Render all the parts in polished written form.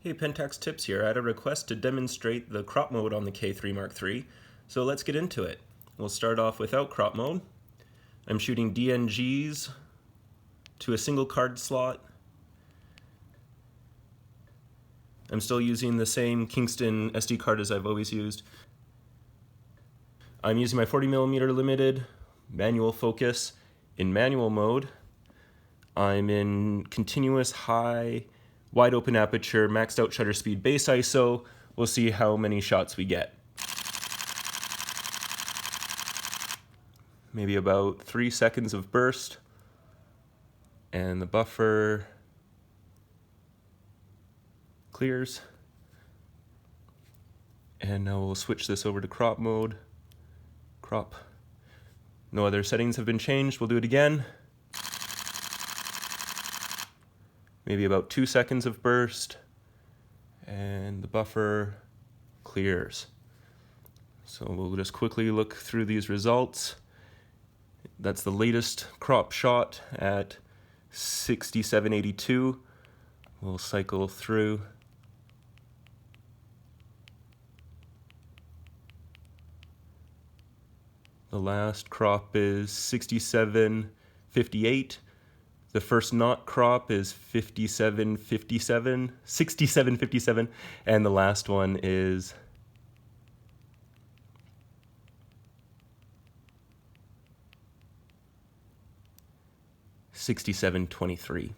Hey, Pentax Tips here. I had a request to demonstrate the crop mode on the K3 Mark III, so let's get into it. We'll start off without crop mode. I'm shooting DNGs to a single card slot. I'm still using the same Kingston SD card as I've always used. I'm using my 40mm limited manual focus in manual mode. I'm in continuous high wide open aperture, maxed out shutter speed, base ISO. We'll see how many shots we get. Maybe about 3 seconds of burst. And the buffer clears. And now we'll switch this over to crop mode. Crop. No other settings have been changed. We'll do it again. Maybe about 2 seconds of burst, and the buffer clears. So we'll just quickly look through these results. That's the latest crop shot at 6782. We'll cycle through. The last crop is 6758. The first not crop is 6757, and the last one is 6723.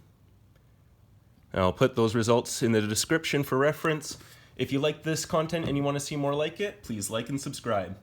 I'll put those results in the description for reference. If you like this content and you want to see more like it, please like and subscribe.